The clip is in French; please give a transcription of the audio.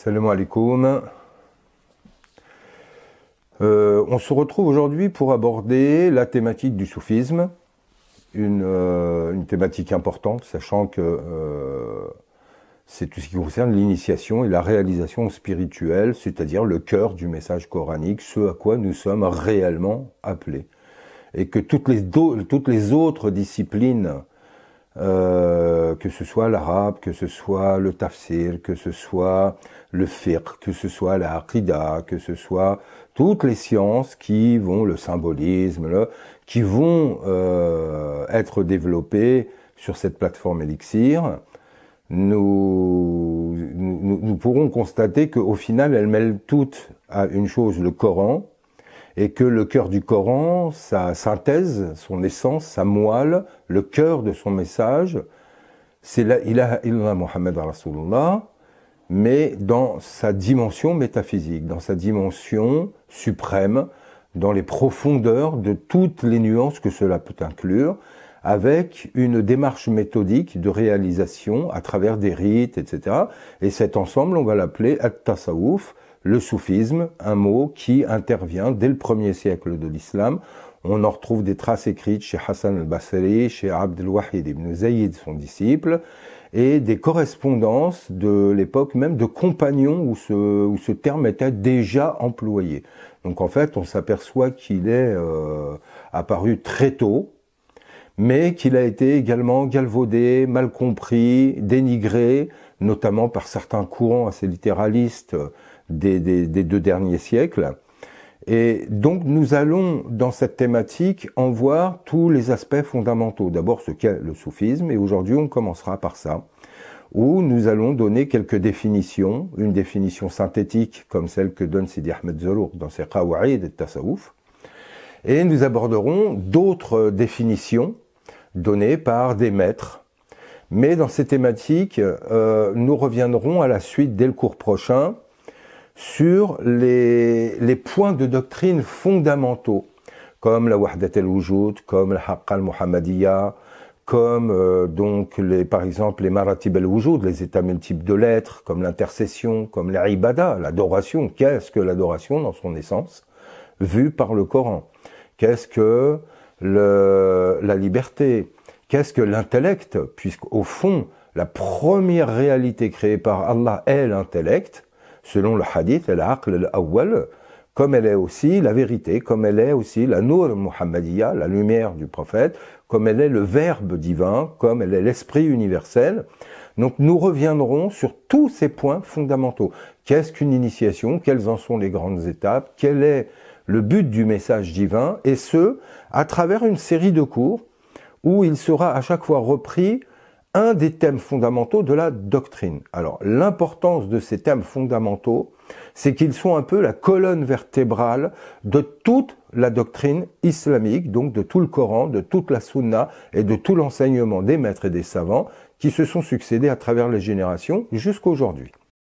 Salam alaikum. On se retrouve aujourd'hui pour aborder la thématique du soufisme, une thématique importante, sachant que c'est tout ce qui concerne l'initiation et la réalisation spirituelle, c'est-à-dire le cœur du message coranique, ce à quoi nous sommes réellement appelés. Et que toutes les autres disciplines, que ce soit l'arabe, que ce soit le tafsir, que ce soit le fiqh, que ce soit la aqida, que ce soit toutes les sciences qui vont, le symbolisme, qui vont être développées sur cette plateforme Elixir, nous pourrons constater qu'au final, elles mêlent toutes à une chose, le Coran, et que le cœur du Coran, sa synthèse, son essence, sa moelle, le cœur de son message, c'est la ilaha illallah Muhammad Rasulullah, mais dans sa dimension métaphysique, dans sa dimension suprême, dans les profondeurs de toutes les nuances que cela peut inclure, avec une démarche méthodique de réalisation à travers des rites, etc. Et cet ensemble, on va l'appeler at-tasawwuf, le soufisme, un mot qui intervient dès le 1er siècle de l'islam. On en retrouve des traces écrites chez Hassan al-Basri, chez Abd al-Wahid ibn Zayd, son disciple, et des correspondances de l'époque même de compagnons où ce terme était déjà employé. Donc en fait, on s'aperçoit qu'il est apparu très tôt, mais qu'il a été également galvaudé, mal compris, dénigré, notamment par certains courants assez littéralistes des 2 derniers siècles. Et donc nous allons dans cette thématique en voir tous les aspects fondamentaux. D'abord ce qu'est le soufisme, et aujourd'hui on commencera par ça, où nous allons donner quelques définitions, une définition synthétique comme celle que donne Sidi Ahmed Zorouk dans ses Qawaïd et Tasawwuf, et nous aborderons d'autres définitions données par des maîtres. Mais dans ces thématiques, nous reviendrons à la suite dès le cours prochain sur les points de doctrine fondamentaux, comme la Wahdat al-Wujud, comme la Haqqa al-Muhammadiyya, comme par exemple les Maratib al-Wujud, les états multiples de l'être, comme l'intercession, comme l'ibada, l'adoration. Qu'est-ce que l'adoration dans son essence, vue par le Coran? Qu'est-ce que la liberté? Qu'est-ce que l'intellect? Puisqu'au fond, la première réalité créée par Allah est l'intellect, selon le hadith, al-aql al-awwal, comme elle est aussi la vérité, comme elle est aussi la Nour Muhammadiyya, la lumière du prophète, comme elle est le verbe divin, comme elle est l'esprit universel. Donc nous reviendrons sur tous ces points fondamentaux. Qu'est-ce qu'une initiation? Quelles en sont les grandes étapes? Quel est le but du message divin? Et ce, à travers une série de cours où il sera à chaque fois repris un des thèmes fondamentaux de la doctrine. Alors, l'importance de ces thèmes fondamentaux, c'est qu'ils sont un peu la colonne vertébrale de toute la doctrine islamique, donc de tout le Coran, de toute la Sunna et de tout l'enseignement des maîtres et des savants qui se sont succédés à travers les générations jusqu'à aujourd'hui.